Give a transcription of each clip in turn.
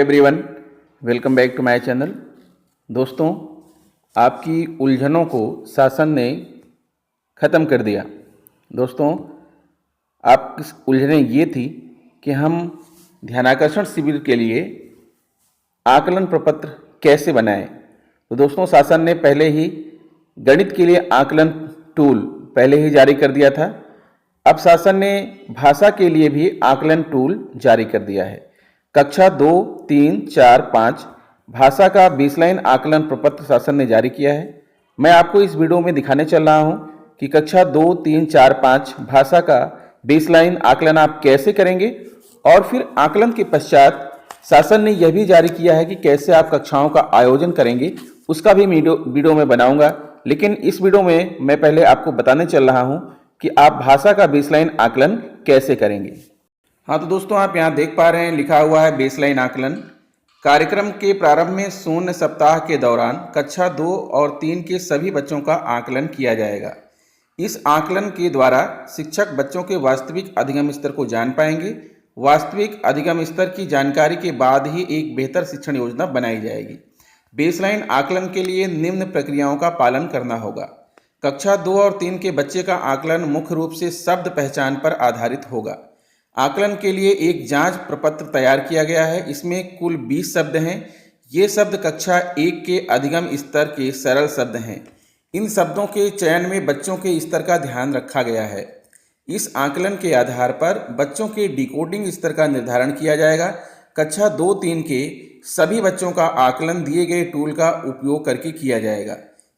Everyone, welcome back to my channel. दोस्तों, आपकी उलझनों को शासन ने ख़त्म कर दिया। दोस्तों, आपकी उलझनें ये थी कि हम ध्यानाकर्षण शिविर के लिए आकलन प्रपत्र कैसे बनाएं। तो दोस्तों, शासन ने पहले ही गणित के लिए आकलन टूल पहले ही जारी कर दिया था। अब शासन ने भाषा के लिए भी आकलन टूल जारी कर दिया है। कक्षा 2, 3, 4, 5 भाषा का बेसलाइन आकलन प्रपत्र शासन ने जारी किया है। मैं आपको इस वीडियो में दिखाने चल रहा हूं कि कक्षा 2, 3, 4, 5 भाषा का बेसलाइन आकलन आप कैसे करेंगे और फिर आकलन के पश्चात शासन ने यह भी जारी किया है कि कैसे आप कक्षाओं का आयोजन करेंगे, उसका भी वीडियो में बनाऊंगा। लेकिन इस वीडियो में मैं पहले आपको बताने चल रहा हूं कि आप भाषा का बेसलाइन आकलन कैसे करेंगे। हाँ, तो दोस्तों, आप यहाँ देख पा रहे हैं लिखा हुआ है बेसलाइन आकलन। कार्यक्रम के प्रारंभ में शून्य सप्ताह के दौरान कक्षा 2 और 3 के सभी बच्चों का आकलन किया जाएगा। इस आकलन के द्वारा शिक्षक बच्चों के वास्तविक अधिगम स्तर को जान पाएंगे। वास्तविक अधिगम स्तर की जानकारी के बाद ही एक बेहतर शिक्षण योजना बनाई जाएगी। बेसलाइन आकलन के लिए निम्न प्रक्रियाओं का पालन करना होगा। कक्षा 2 और 3 के बच्चे का आकलन मुख्य रूप से शब्द पहचान पर आधारित होगा। आकलन के लिए एक जांच प्रपत्र तैयार किया गया है। इसमें कुल 20 शब्द हैं। ये शब्द कक्षा 1 के अधिगम स्तर के सरल शब्द हैं। इन शब्दों के चयन में बच्चों के स्तर का ध्यान रखा गया है। इस आकलन के आधार पर बच्चों के डिकोडिंग स्तर का निर्धारण किया जाएगा। कक्षा 2, 3 के सभी बच्चों का आकलन दिए गए टूल का उपयोग करके किया जाएगा।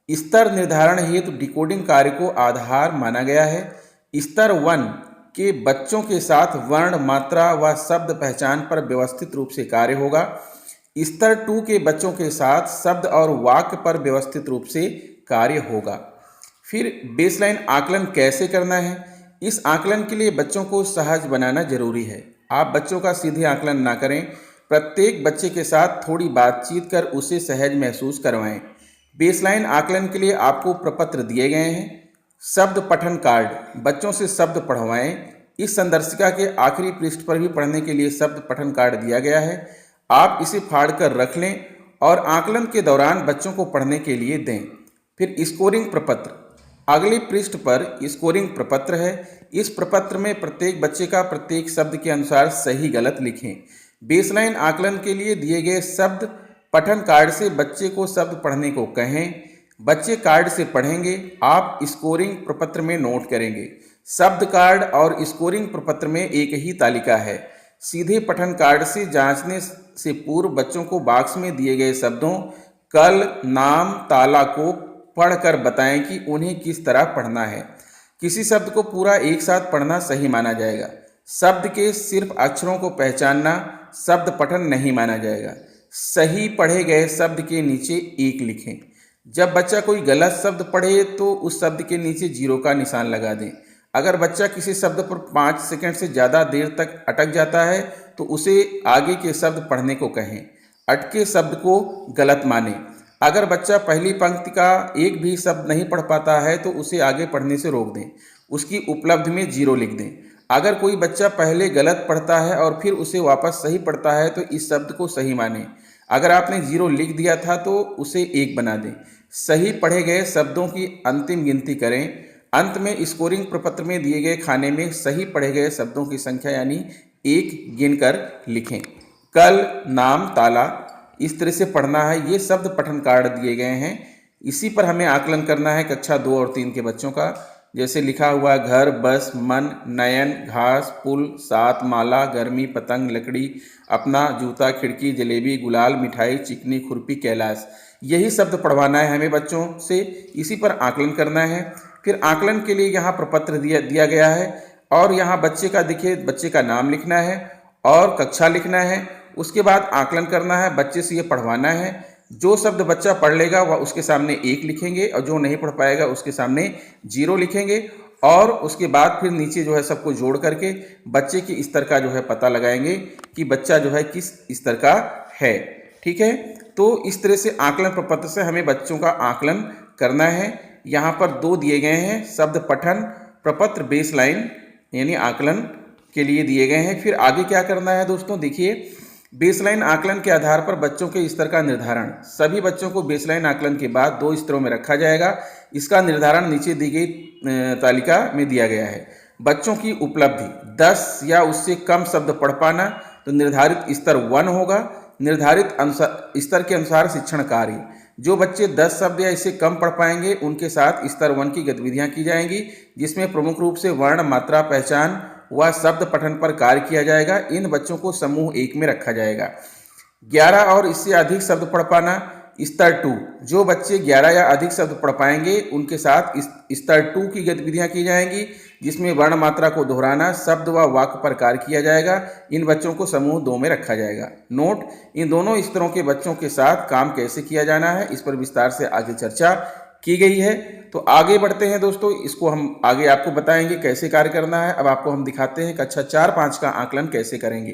स्तर निर्धारण हेतु डिकोडिंग कार्य को आधार माना गया है। स्तर 1 के बच्चों के साथ वर्ण, मात्रा व शब्द पहचान पर व्यवस्थित रूप से कार्य होगा। स्तर 2 के बच्चों के साथ शब्द और वाक्य पर व्यवस्थित रूप से कार्य होगा। फिर बेसलाइन आकलन कैसे करना है। इस आकलन के लिए बच्चों को सहज बनाना जरूरी है। आप बच्चों का सीधे आकलन ना करें। प्रत्येक बच्चे के साथ थोड़ी बातचीत कर उसे सहज महसूस करवाएं। बेसलाइन आकलन के लिए आपको प्रपत्र दिए गए हैं। शब्द पठन कार्ड, बच्चों से शब्द पढ़वाएं। इस संदर्शिका के आखिरी पृष्ठ पर भी पढ़ने के लिए शब्द पठन कार्ड दिया गया है। आप इसे फाड़ कर रख लें और आकलन के दौरान बच्चों को पढ़ने के लिए दें। फिर स्कोरिंग प्रपत्र, अगले पृष्ठ पर स्कोरिंग प्रपत्र है। इस प्रपत्र में प्रत्येक बच्चे का प्रत्येक शब्द के अनुसार सही गलत लिखें। बेसलाइन आकलन के लिए दिए गए शब्द पठन कार्ड से बच्चे को शब्द पढ़ने को कहें। बच्चे कार्ड से पढ़ेंगे, आप स्कोरिंग प्रपत्र में नोट करेंगे। शब्द कार्ड और स्कोरिंग प्रपत्र में एक ही तालिका है। सीधे पठन कार्ड से जांचने से पूर्व बच्चों को बॉक्स में दिए गए शब्दों कल, नाम, ताला को पढ़कर बताएं कि उन्हें किस तरह पढ़ना है। किसी शब्द को पूरा एक साथ पढ़ना सही माना जाएगा। शब्द के सिर्फ अक्षरों को पहचानना शब्द पठन नहीं माना जाएगा। सही पढ़े गए शब्द के नीचे 1 लिखें। जब बच्चा कोई गलत शब्द पढ़े तो उस शब्द के नीचे 0 का निशान लगा दें। अगर बच्चा किसी शब्द पर 5 सेकंड से ज़्यादा देर तक अटक जाता है तो उसे आगे के शब्द पढ़ने को कहें। अटके शब्द को गलत मानें। अगर बच्चा पहली पंक्ति का एक भी शब्द नहीं पढ़ पाता है तो उसे आगे पढ़ने से रोक दें। उसकी उपलब्धि में 0 लिख दें। अगर कोई बच्चा पहले गलत पढ़ता है और फिर उसे वापस सही पढ़ता है तो इस शब्द को सही मानें। अगर आपने 0 लिख दिया था तो उसे 1 बना दें। सही पढ़े गए शब्दों की अंतिम गिनती करें। अंत में स्कोरिंग प्रपत्र में दिए गए खाने में सही पढ़े गए शब्दों की संख्या यानी 1 गिनकर लिखें। कल, नाम, ताला, इस तरह से पढ़ना है। ये शब्द पठन कार्ड दिए गए हैं। इसी पर हमें आकलन करना है कक्षा 2 और 3 के बच्चों का। जैसे लिखा हुआ घर, बस, मन, नयन, घास, पुल, सात, माला, गर्मी, पतंग, लकड़ी, अपना, जूता, खिड़की, जलेबी, गुलाल, मिठाई, चिकनी, खुरपी, कैलाश। यही शब्द पढ़वाना है हमें बच्चों से। इसी पर आकलन करना है। फिर आकलन के लिए यहाँ प्रपत्र दिया गया है और यहाँ बच्चे का दिखे, बच्चे का नाम लिखना है और कक्षा लिखना है। उसके बाद आकलन करना है, बच्चे से ये पढ़वाना है। जो शब्द बच्चा पढ़ लेगा वह उसके सामने 1 लिखेंगे और जो नहीं पढ़ पाएगा उसके सामने 0 लिखेंगे। और उसके बाद फिर नीचे जो है सबको जोड़ करके बच्चे के स्तर का जो है पता लगाएंगे कि बच्चा जो है किस स्तर का है। ठीक है, तो इस तरह से आकलन प्रपत्र से हमें बच्चों का आकलन करना है। यहाँ पर 2 दिए गए हैं, शब्द पठन प्रपत्र बेसलाइन यानी आकलन के लिए दिए गए हैं। फिर आगे क्या करना है दोस्तों, देखिए बेसलाइन आकलन के आधार पर बच्चों के स्तर का निर्धारण। सभी बच्चों को बेसलाइन आकलन के बाद 2 स्तरों में रखा जाएगा। इसका निर्धारण नीचे दी गई तालिका में दिया गया है। बच्चों की उपलब्धि 10 या उससे कम शब्द पढ़ पाना, तो निर्धारित स्तर 1 होगा। निर्धारित स्तर के अनुसार शिक्षण कार्य। जो बच्चे 10 शब्द या इससे कम पढ़ पाएंगे उनके साथ स्तर 1 की गतिविधियां की जाएंगी, जिसमें प्रमुख रूप से वर्ण, मात्रा, पहचान व शब्द पठन पर कार्य किया जाएगा। इन बच्चों को समूह 1 में रखा जाएगा। 11 और इससे अधिक शब्द पढ़ पाना, स्तर 2। जो बच्चे 11 या अधिक शब्द पढ़ पाएंगे उनके साथ स्तर 2 की गतिविधियां की जाएंगी, जिसमें वर्ण, मात्रा को दोहराना, शब्द व वाक्य पर कार्य किया जाएगा। इन बच्चों को समूह 2 में रखा जाएगा। नोट: इन दोनों स्तरों के बच्चों के साथ काम कैसे किया जाना है, इस पर विस्तार से आगे चर्चा की गई है। तो आगे बढ़ते हैं दोस्तों, इसको हम आगे आपको बताएंगे कैसे कार्य करना है। अब आपको हम दिखाते हैं कक्षा 4-5 का आकलन कैसे करेंगे।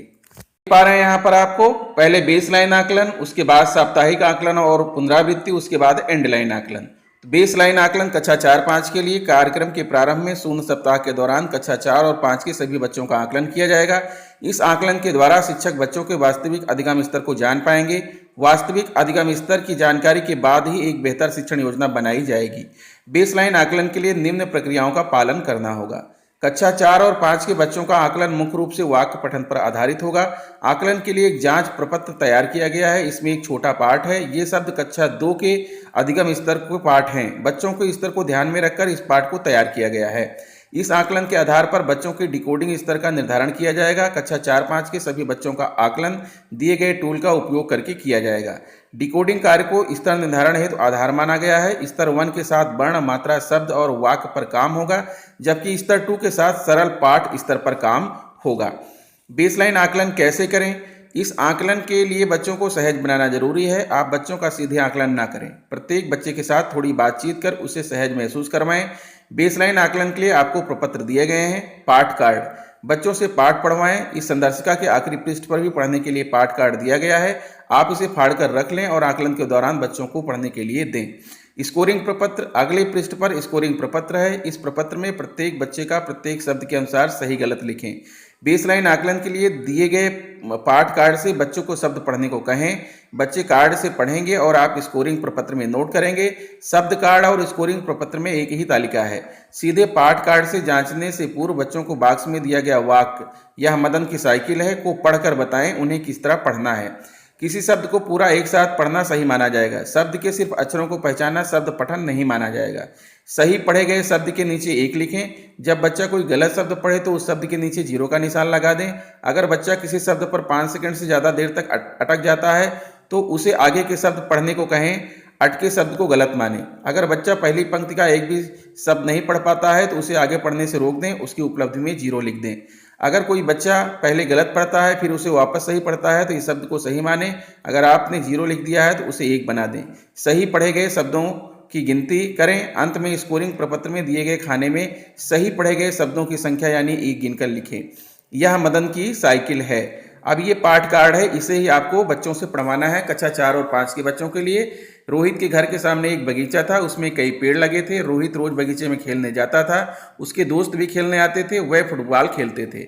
पा रहे हैं यहाँ पर आपको पहले बेस लाइन आकलन, उसके बाद साप्ताहिक आकलन और पुनरावृत्ति, उसके बाद एंड लाइन आकलन। तो बेस लाइन आकलन कक्षा 4-5 के लिए कार्यक्रम के प्रारंभ में शून्य सप्ताह के दौरान कक्षा 4 और 5 के सभी बच्चों का आकलन किया जाएगा। इस आकलन के द्वारा शिक्षक बच्चों के वास्तविक अधिगम स्तर को जान पाएंगे। वास्तविक अधिगम स्तर की जानकारी के बाद ही एक बेहतर शिक्षण योजना बनाई जाएगी। बेस लाइन आकलन के लिए निम्न प्रक्रियाओं का पालन करना होगा। कक्षा 4 और 5 के बच्चों का आकलन मुख्य रूप से वाक्य पठन पर आधारित होगा। आकलन के लिए एक जांच प्रपत्र तैयार किया गया है। इसमें एक छोटा पाठ है। ये शब्द कक्षा 2 के अधिगम स्तर के पाठ हैं। बच्चों के स्तर को ध्यान में रखकर इस पाठ को तैयार किया गया है। इस आकलन के आधार पर बच्चों के डिकोडिंग स्तर का निर्धारण किया जाएगा। कक्षा 4-5 के सभी बच्चों का आकलन दिए गए टूल का उपयोग करके किया जाएगा। डिकोडिंग कार्य को स्तर निर्धारण हेतु आधार माना गया है। स्तर 1 के साथ वर्ण, मात्रा, शब्द और वाक्य पर काम होगा, जबकि स्तर 2 के साथ सरल पाठ स्तर पर काम होगा। बेसलाइन आकलन कैसे करें? इस आकलन के लिए बच्चों को सहज बनाना जरूरी है। आप बच्चों का सीधे आकलन ना करें। प्रत्येक बच्चे के साथ थोड़ी बातचीत कर उसे सहज महसूस करवाएं। बेसलाइन आकलन के लिए आपको प्रपत्र दिए गए हैं। पाठ कार्ड, बच्चों से पाठ पढ़वाएं। इस संदर्शिका के आखिरी पृष्ठ पर भी पढ़ने के लिए पाठ कार्ड दिया गया है। आप इसे फाड़ कर रख लें और आकलन के दौरान बच्चों को पढ़ने के लिए दें। स्कोरिंग प्रपत्र, अगले पृष्ठ पर स्कोरिंग प्रपत्र है। इस प्रपत्र में प्रत्येक बच्चे का प्रत्येक शब्द के अनुसार सही गलत लिखें। बेसलाइन आकलन के लिए दिए गए पाठ कार्ड से बच्चों को शब्द पढ़ने को कहें। बच्चे कार्ड से पढ़ेंगे और आप स्कोरिंग प्रपत्र में नोट करेंगे। शब्द कार्ड और स्कोरिंग प्रपत्र में एक ही तालिका है। सीधे पाठ कार्ड से जांचने से पूर्व बच्चों को बॉक्स में दिया गया वाक्य यह मदन की साइकिल है को पढ़कर बताएं उन्हें किस तरह पढ़ना है। किसी शब्द को पूरा एक साथ पढ़ना सही माना जाएगा। शब्द के सिर्फ अक्षरों को पहचानना शब्द पठन नहीं माना जाएगा। सही पढ़े गए शब्द के नीचे 1 लिखें। जब बच्चा कोई गलत शब्द पढ़े तो उस शब्द के नीचे 0 का निशान लगा दें। अगर बच्चा किसी शब्द पर 5 सेकंड से ज़्यादा देर तक अटक जाता है तो उसे आगे के शब्द पढ़ने को कहें। अटके शब्द को गलत माने। अगर बच्चा पहली पंक्ति का एक भी शब्द नहीं पढ़ पाता है तो उसे आगे पढ़ने से रोक दें। उसकी उपलब्धि में 0 लिख दें। अगर कोई बच्चा पहले गलत पढ़ता है फिर उसे वापस सही पढ़ता है तो इस शब्द को सही माने। अगर आपने 0 लिख दिया है तो उसे 1 बना दें। सही पढ़े गए शब्दों की गिनती करें। अंत में स्कोरिंग प्रपत्र में दिए गए खाने में सही पढ़े गए शब्दों की संख्या यानी 1 गिनकर लिखें। यह मदन की साइकिल है। अब ये पाठ कार्ड है, इसे ही आपको बच्चों से पढ़वाना है। कक्षा 4 और 5 के बच्चों के लिए रोहित के घर के सामने एक बगीचा था, उसमें कई पेड़ लगे थे। रोहित रोज बगीचे में खेलने जाता था। उसके दोस्त भी खेलने आते थे, वह फुटबॉल खेलते थे।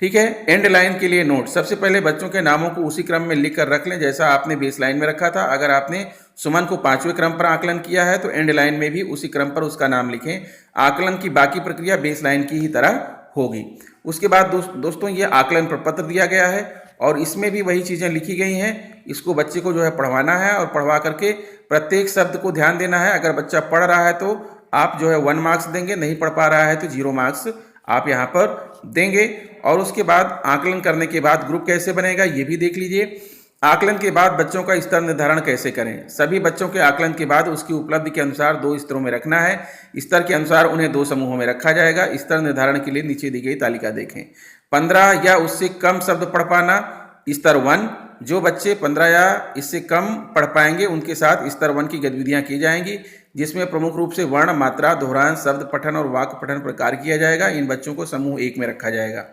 ठीक है। एंड लाइन के लिए नोट, सबसे पहले बच्चों के नामों को उसी क्रम में लिख कर रख लें जैसा आपने बेस लाइन में रखा था। अगर आपने सुमन को 5वें क्रम पर आकलन किया है तो एंड लाइन में भी उसी क्रम पर उसका नाम लिखें। आकलन की बाकी प्रक्रिया बेस लाइन की ही तरह होगी। उसके बाद दोस्तों ये आकलन प्रपत्र दिया गया है और इसमें भी वही चीज़ें लिखी गई हैं। इसको बच्चे को जो है पढ़वाना है और पढ़वा करके प्रत्येक शब्द को ध्यान देना है। अगर बच्चा पढ़ रहा है तो आप जो है 1 मार्क्स देंगे, नहीं पढ़ पा रहा है तो 0 मार्क्स आप यहाँ पर देंगे। और उसके बाद आकलन करने के बाद ग्रुप कैसे बनेगा ये भी देख लीजिए। आकलन के बाद बच्चों का स्तर निर्धारण कैसे करें? सभी बच्चों के आकलन के बाद उसकी उपलब्धि के अनुसार 2 स्तरों में रखना है। स्तर के अनुसार उन्हें 2 समूहों में रखा जाएगा। स्तर निर्धारण के लिए नीचे दी गई तालिका देखें। 15 या उससे कम शब्द पढ़ पाना, स्तर 1। जो बच्चे 15 या इससे कम पढ़ पाएंगे उनके साथ स्तर 1 की गतिविधियां की जाएंगी, जिसमें प्रमुख रूप से वर्ण, मात्रा, दोहरान, शब्द पठन और वाक्य पठन पर कार्य किया जाएगा। इन बच्चों को समूह 1 में रखा जाएगा।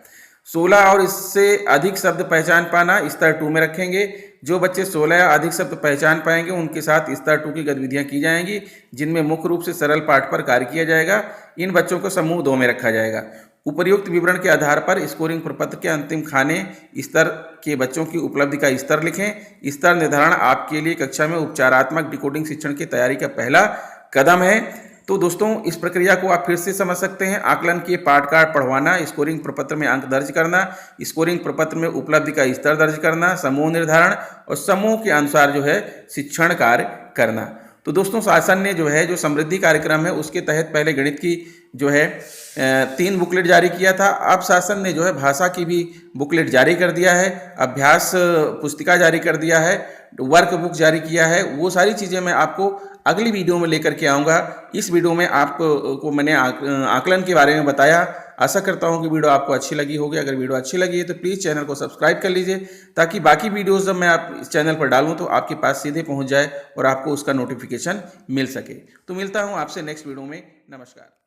16 और इससे अधिक शब्द पहचान पाना स्तर 2 में रखेंगे। जो बच्चे 16 या अधिक शब्द पहचान पाएंगे उनके साथ स्तर 2 की गतिविधियां की जाएंगी, जिनमें मुख्य रूप से सरल पाठ पर कार्य किया जाएगा। इन बच्चों को समूह 2 में रखा जाएगा। उपर्युक्त विवरण के आधार पर स्कोरिंग प्रपत्र के अंतिम खाने स्तर के बच्चों की उपलब्धि का स्तर लिखें। स्तर निर्धारण आपके लिए कक्षा में उपचारात्मक डिकोडिंग शिक्षण की तैयारी का पहला कदम है। तो दोस्तों, इस प्रक्रिया को आप फिर से समझ सकते हैं। आकलन के पाठ कार्ड पढ़वाना, स्कोरिंग प्रपत्र में अंक दर्ज करना, स्कोरिंग प्रपत्र में उपलब्धि का स्तर दर्ज करना, समूह निर्धारण और समूह के अनुसार जो है शिक्षण कार्य करना। तो दोस्तों, शासन ने जो है जो समृद्धि कार्यक्रम है उसके तहत पहले गणित की जो है 3 बुकलेट जारी किया था। अब शासन ने जो है भाषा की भी बुकलेट जारी कर दिया है, अभ्यास पुस्तिका जारी कर दिया है, वर्क बुक जारी किया है। वो सारी चीज़ें मैं आपको अगली वीडियो में लेकर के आऊँगा। इस वीडियो में आपको मैंने आकलन के बारे में बताया। आशा करता हूँ कि वीडियो आपको अच्छी लगी होगी। अगर वीडियो अच्छी लगी है तो प्लीज़ चैनल को सब्सक्राइब कर लीजिए, ताकि बाकी वीडियोज़ जब मैं आप इस चैनल पर डालूँ तो आपके पास सीधे पहुँच जाए और आपको उसका नोटिफिकेशन मिल सके। तो मिलता हूँ आपसे नेक्स्ट वीडियो में। नमस्कार।